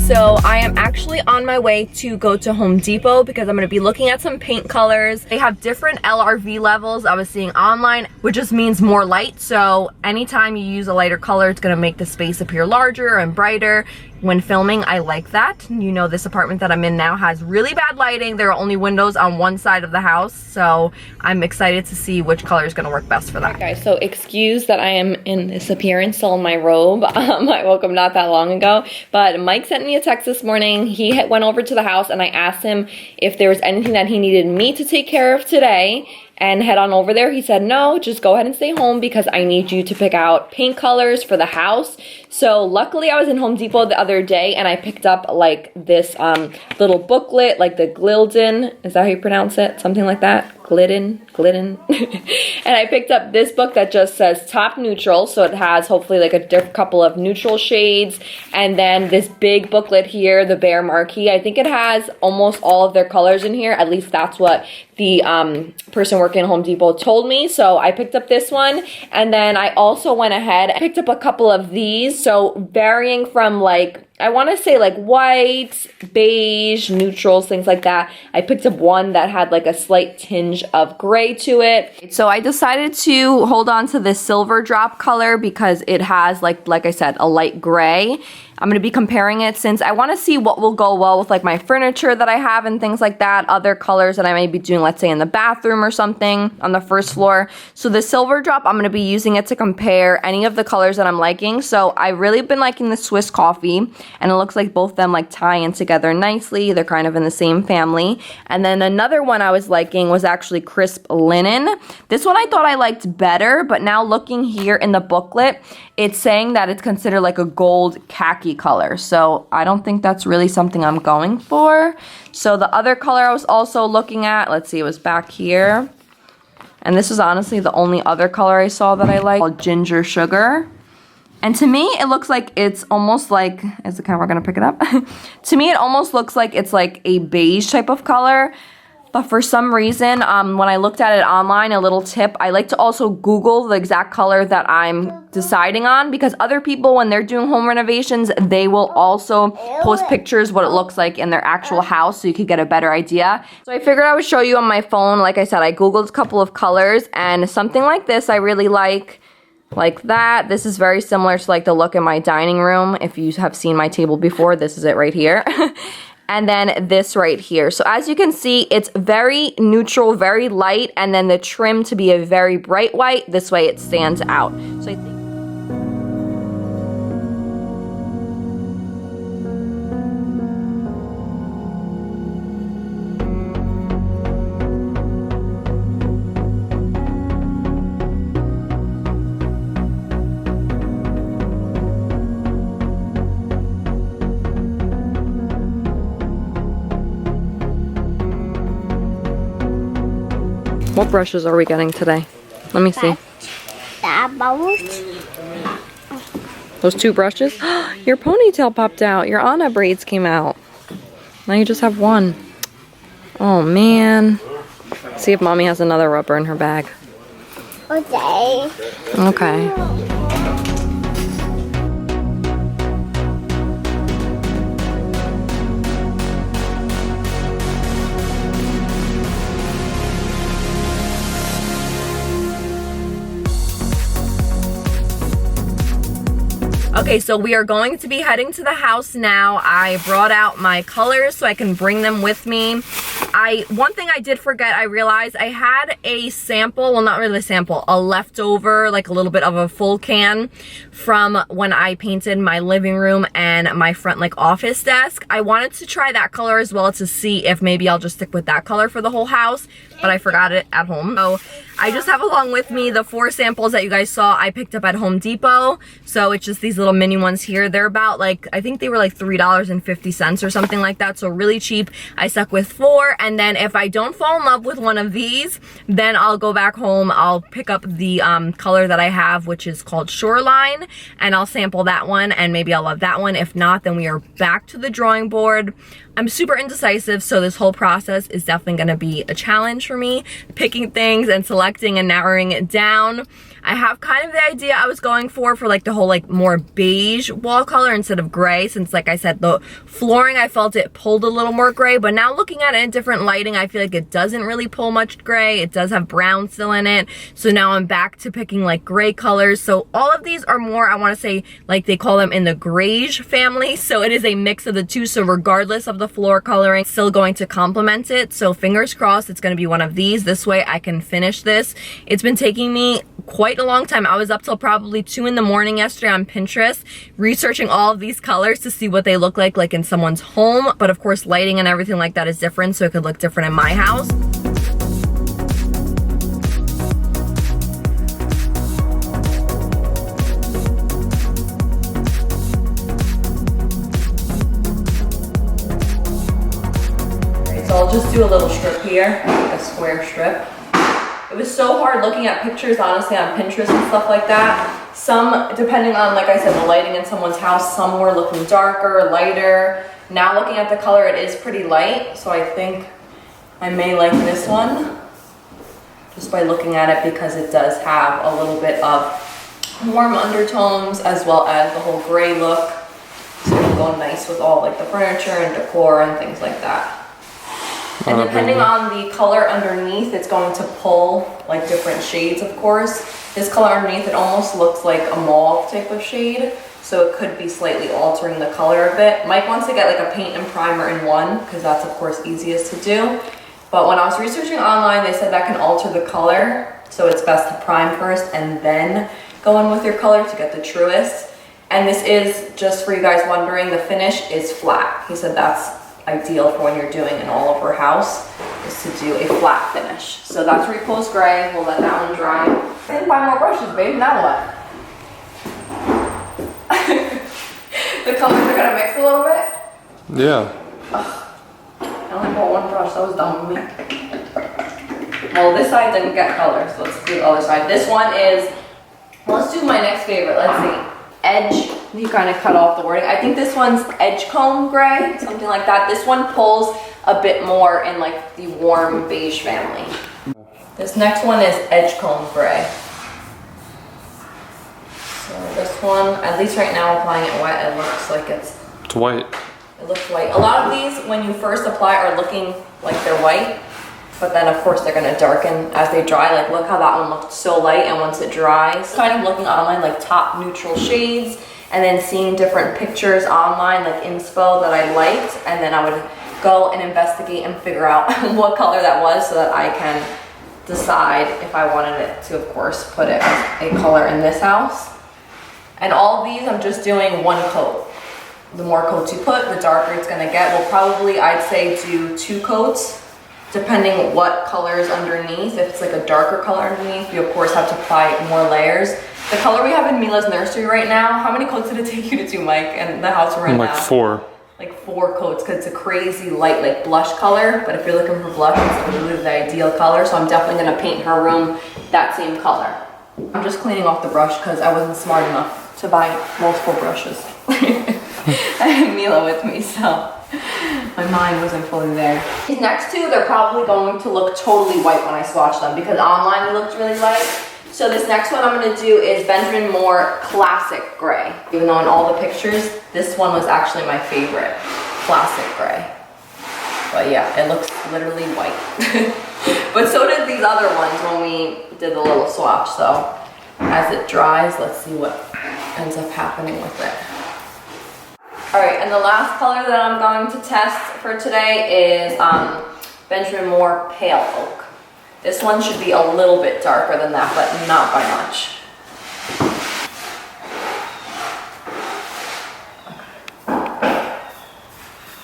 so I am actually on my way to go to Home Depot because I'm going to be looking at some paint colors. They have different LRV levels I was seeing online, which just means more light. So anytime you use a lighter color, it's going to make the space appear larger and brighter. When filming, I like that. You know, this apartment that I'm in now has really bad lighting. There are only windows on one side of the house, so I'm excited to see which color is going to work best for that. Okay, guys, so excuse that I am in this appearance, still in my robe. I woke up not that long ago, but Mike sent me a text this morning. He went over to the house and I asked him if there was anything that he needed me to take care of today and head on over there. He said, no, just go ahead and stay home because I need you to pick out paint colors for the house. So luckily I was in Home Depot the other day and I picked up like this little booklet, like the Glidden, is that how you pronounce it? Something like that? Glidden. And I picked up this book that just says top neutral, so it has hopefully like a couple of neutral shades, and then this big booklet here, the Bear Marquee. I think it has almost all of their colors in here. At least that's what the person working at Home Depot told me. So I picked up this one, and then I also went ahead and picked up a couple of these, so varying from like, I want to say like white, beige, neutrals, things like that. I picked up one that had like a slight tinge of gray to it. So I decided to hold on to this silver drop color because it has like I said, a light gray. I'm going to be comparing it since I want to see what will go well with like my furniture that I have and things like that. Other colors that I may be doing, let's say in the bathroom or something on the first floor. So the silver drop, I'm going to be using it to compare any of the colors that I'm liking. So I've really been liking the Swiss Coffee, and it looks like both of them like tie in together nicely. They're kind of in the same family. And then another one I was liking was actually Crisp Linen. This one I thought I liked better, but now looking here in the booklet, it's saying that it's considered like a gold khaki color. So I don't think that's really something I'm going for. So the other color I was also looking at, let's see, it was back here. And this is honestly the only other color I saw that I like, called Ginger Sugar. And to me, it looks like it's almost like, is the camera gonna pick it up? To me, it almost looks like it's like a beige type of color. But for some reason, when I looked at it online, a little tip, I like to also Google the exact color that I'm deciding on, because other people, when they're doing home renovations, they will also post pictures what it looks like in their actual house, so you could get a better idea. So I figured I would show you on my phone. Like I said, I Googled a couple of colors, and something like this I really like that. This is very similar to like the look in my dining room. If you have seen my table before, this is it right here. And then this right here. So as you can see, it's very neutral, very light, and then the trim to be a very bright white. This way it stands out. So I think what brushes are we getting today? Let me see. Those two brushes? Your ponytail popped out. Your Anna braids came out. Now you just have one. Oh man. See if mommy has another rubber in her bag. Okay. Okay. Okay, so we are going to be heading to the house now. I brought out my colors so I can bring them with me. One thing I did forget, I realized I had a sample, well not really a sample, a leftover, like a little bit of a full can from when I painted my living room and my front like office desk. I wanted to try that color as well to see if maybe I'll just stick with that color for the whole house, but I forgot it at home. So I just have along with me the 4 samples that you guys saw I picked up at Home Depot. So it's just these little mini ones here. They're about like, I think they were like $3.50 or something like that. So really cheap. I stuck with 4. And then if I don't fall in love with one of these, then I'll go back home. I'll pick up the color that I have, which is called Shoreline, and I'll sample that one and maybe I'll love that one. If not, then we are back to the drawing board. I'm super indecisive, so this whole process is definitely gonna be a challenge challenge for me, picking things and selecting and narrowing it down. I have kind of the idea I was going for like the whole like more beige wall color instead of gray, since like I said, the flooring, I felt it pulled a little more gray, but now looking at it in different lighting, I feel like it doesn't really pull much gray. It does have brown still in it. So now I'm back to picking like gray colors. So all of these are more, I want to say, like they call them in the Greige family. So it is a mix of the two. So regardless of the floor coloring, it's still going to complement it. So fingers crossed it's going to be one of these. This way I can finish this. It's been taking me quite a long time. I was up till probably 2 in the morning yesterday on Pinterest researching all of these colors to see what they look like in someone's home. But of course lighting and everything like that is different, so it could look different in my house. So I'll just do a little strip here, like a square strip. It was so hard looking at pictures, honestly, on Pinterest and stuff like that. Some, depending on, like I said, the lighting in someone's house, some were looking darker, lighter. Now looking at the color, it is pretty light, so I think I may like this one, just by looking at it, because it does have a little bit of warm undertones, as well as the whole gray look. So it'll go nice with all like the furniture and decor and things like that. And depending on the color underneath, it's going to pull like different shades, of course. This color underneath, it almost looks like a mauve type of shade. So it could be slightly altering the color a bit. Mike wants to get like a paint and primer in one, because that's of course easiest to do. But when I was researching online, they said that can alter the color. So it's best to prime first and then go in with your color to get the truest. And this is, just for you guys wondering, the finish is flat. He said that's ideal for when you're doing an all over house, is to do a flat finish. So that's Repose Gray. We'll let that one dry. I didn't buy more brushes, babe. Now what? The colors are gonna mix a little bit? Yeah. Ugh. I only bought one brush. That was dumb of me. Well, this side didn't get color, so let's do the other side. This one is, let's do my next favorite. Let's see. Edge, you kind of cut off the wording. I think this one's Edgecombe Gray, something like that. This one pulls a bit more in like the warm beige family. This next one is Edgecombe Gray. So this one, at least right now applying it wet, it looks like it's white. It looks white. A lot of these, when you first apply, are looking like they're white. But then of course they're gonna darken as they dry. Like look how that one looked so light, and once it dries, kind of looking online like top neutral shades, and then seeing different pictures online like inspo that I liked, and then I would go and investigate and figure out what color that was so that I can decide if I wanted it to, of course, put it as a color in this house. And all of these I'm just doing one coat. The more coats you put, the darker it's gonna get. We'll probably, I'd say, do 2 coats. Depending what color is underneath. If it's like a darker color underneath, you of course have to apply more layers. The color we have in Mila's nursery right now, how many coats did it take you to do, Mike, and the house we're in like now? 4. Like 4 coats, because it's a crazy light, like blush color. But if you're looking for blush, it's literally the ideal color. So I'm definitely gonna paint her room that same color. I'm just cleaning off the brush because I wasn't smart enough to buy multiple brushes. I had Mila with me, so my mind wasn't fully there. These next 2, they're probably going to look totally white when I swatch them, because online it looked really light. So this next one I'm going to do is Benjamin Moore Classic Gray. Even though in all the pictures, this one was actually my favorite, Classic Gray. But yeah, it looks literally white. But so did these other ones when we did the little swatch. So as it dries, let's see what ends up happening with it. All right, and the last color that I'm going to test for today is Benjamin Moore Pale Oak. This one should be a little bit darker than that, but not by much.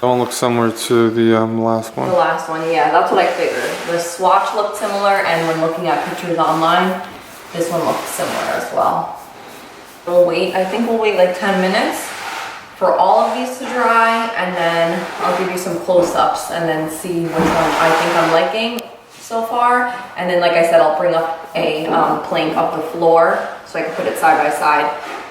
That one looks similar to the last one. The last one, yeah, that's what I figured. The swatch looked similar, and when looking at pictures online, this one looked similar as well. We'll wait, I think we'll wait like 10 minutes for all of these to dry, and then I'll give you some close-ups and then see which one I think I'm liking so far. And then, like I said, I'll bring up a plank of the floor so I can put it side by side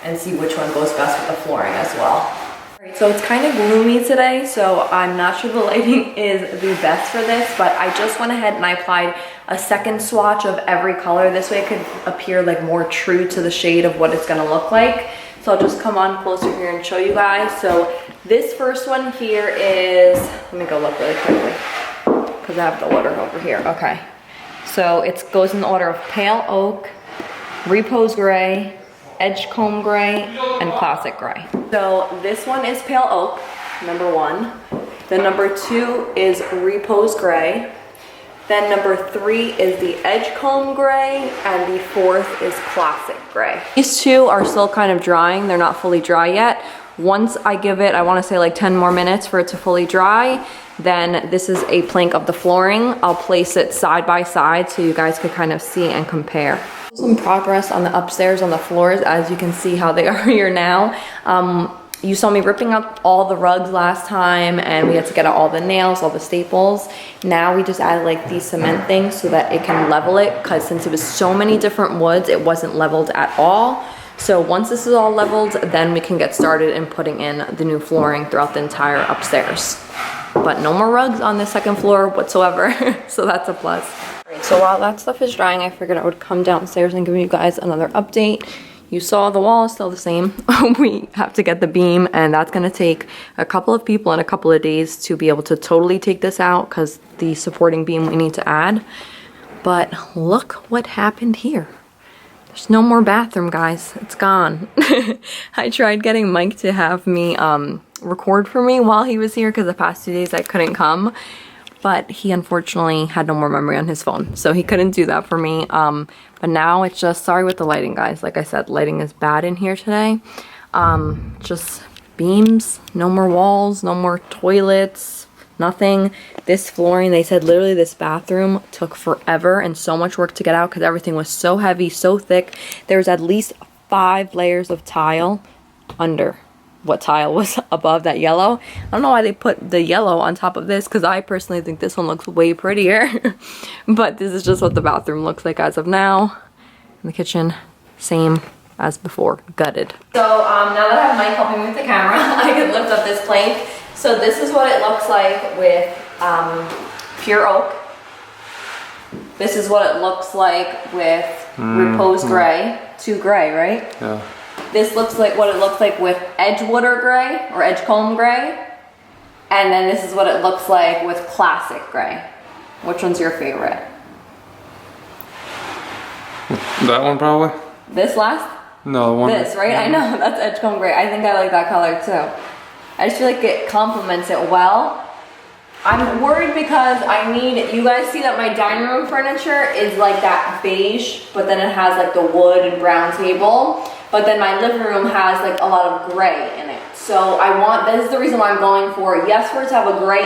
and see which one goes best with the flooring as well. So it's kind of gloomy today, so I'm not sure the lighting is the best for this, but I just went ahead and I applied a second swatch of every color. This way it could appear like more true to the shade of what it's gonna look like. So I'll just come on closer here and show you guys. So this first one here is, let me go look really quickly because I have the order over here. Okay, so it goes in the order of Pale Oak, Repose Gray, Edgecombe Gray, and Classic Gray. So this one is Pale Oak, number 1. Then number 2 is Repose Gray. Then number 3 is the Edgecombe Gray, and the 4th is Classic Gray. These two are still kind of drying. They're not fully dry yet. Once I give it, I want to say like 10 more minutes for it to fully dry, then this is a plank of the flooring. I'll place it side by side so you guys could kind of see and compare. Some progress on the upstairs on the floors, as you can see how they are here now. You saw me ripping up all the rugs last time, and we had to get out all the nails, all the staples. Now we just added like these cement things so that it can level it, because since it was so many different woods, it wasn't leveled at all. So once this is all leveled, then we can get started in putting in the new flooring throughout the entire upstairs. But no more rugs on the second floor whatsoever, so that's a plus. So while that stuff is drying, I figured I would come downstairs and give you guys another update. You saw the wall is still the same. We have to get the beam, and that's gonna take a couple of people and a couple of days to be able to totally take this out, because the supporting beam we need to add. But look what happened here. There's no more bathroom, guys. It's gone. I tried getting Mike to have me record for me while he was here, because the past 2 days I couldn't come. But he unfortunately had no more memory on his phone, so he couldn't do that for me. But now it's just, sorry with the lighting, guys. Like I said, lighting is bad in here today. Just beams, no more walls, no more toilets, nothing. This flooring, they said literally this bathroom took forever and so much work to get out because everything was so heavy, so thick. There was at least 5 layers of tile under what tile was above that yellow. I don't know why they put the yellow on top of this, because I personally think this one looks way prettier. But this is just what the bathroom looks like as of now. In the kitchen, same as before, gutted. So now that I have Mike helping me with the camera, I can lift up this plank. So this is what it looks like with pure oak. This is what it looks like with Repose Gray. 2 gray, right? Yeah. This looks like what it looks like with Edgewater Gray or Edgecombe Gray. And then this is what it looks like with Classic Gray. Which one's your favorite? That one probably? This last? No, the one. This, right? I know, that's Edgecombe Gray. I think I like that color too. I just feel like it complements it well. I'm worried because I need, you guys see that my dining room furniture is like that beige, but then it has like the wood and brown table. But then my living room has like a lot of gray in it. So I want, this is the reason why I'm going for, yes, for it to have a gray,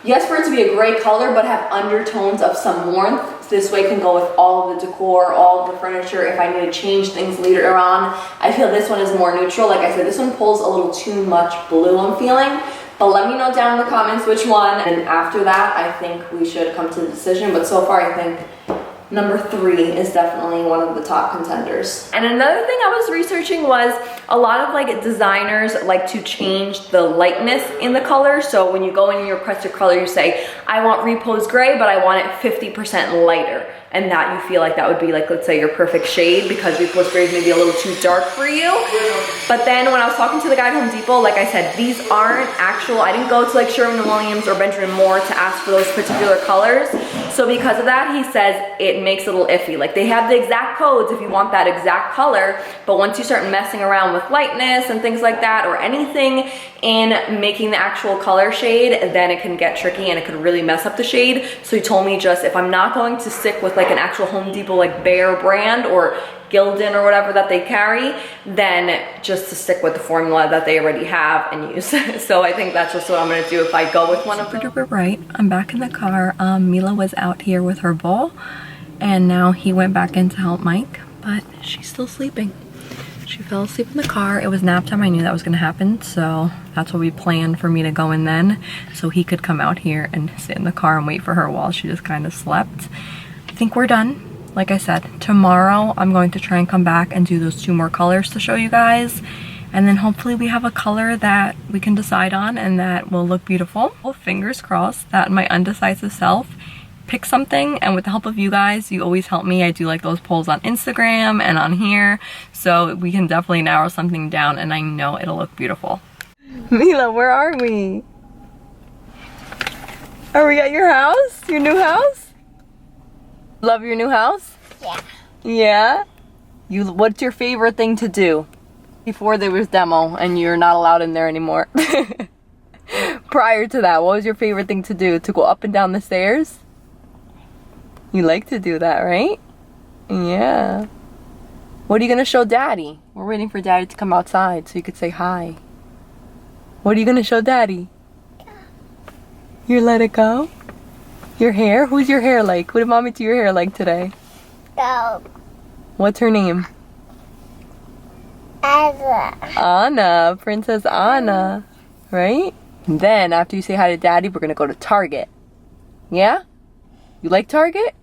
yes, for it to be a gray color, but have undertones of some warmth. This way it can go with all of the decor, all of the furniture. If I need to change things later on, I feel this one is more neutral. Like I said, this one pulls a little too much blue, I'm feeling. But let me know down in the comments which one. And after that, I think we should come to the decision. But so far, I think number 3 is definitely one of the top contenders. And another thing I was researching was a lot of like designers like to change the lightness in the color. So when you go in and you request your color, you say, I want Repose Gray, but I want it 50% lighter. And that you feel like that would be like, let's say your perfect shade, because Repose Gray is maybe a little too dark for you. But then when I was talking to the guy at Home Depot, like I said, these aren't actual, I didn't go to like Sherwin-Williams or Benjamin Moore to ask for those particular colors. So because of that, he says it makes it a little iffy. Like they have the exact codes if you want that exact color, but once you start messing around with lightness and things like that, or anything in making the actual color shade, then it can get tricky and it could really mess up the shade. So he told me just, if I'm not going to stick with like an actual Home Depot like Behr brand or Gildan or whatever that they carry, then just to stick with the formula that they already have and use. So I think that's just what I'm gonna do if I go with one of them. Super duper bright. I'm back in the car. Mila was out here with her bowl, and now he went back in to help Mike, but she's still sleeping. She fell asleep in the car. It was nap time. I knew that was gonna happen, so that's what we planned for me to go in then, so he could come out here and sit in the car and wait for her while she just kind of slept. I think we're done. Like I said, tomorrow I'm going to try and come back and do those 2 more colors to show you guys. And then hopefully we have a color that we can decide on and that will look beautiful. Well, fingers crossed that my undecisive self pick something, and with the help of you guys, you always help me. I do like those polls on Instagram and on here, so we can definitely narrow something down, and I know it'll look beautiful. Mila, where are we? Are we at your house? Your new house? Love your new house? Yeah. Yeah? What's your favorite thing to do? Before there was demo and you're not allowed in there anymore. Prior to that, what was your favorite thing to do? To go up and down the stairs? You like to do that, right? Yeah. What are you gonna show Daddy? We're waiting for Daddy to come outside so you could say hi. What are you gonna show Daddy? You let it go? Your hair? Who's your hair like? What did Mommy do your hair like today? Dog. What's her name? Anna. Anna, Princess Anna, right? And then after you say hi to Daddy, we're gonna go to Target. Yeah? You like Target?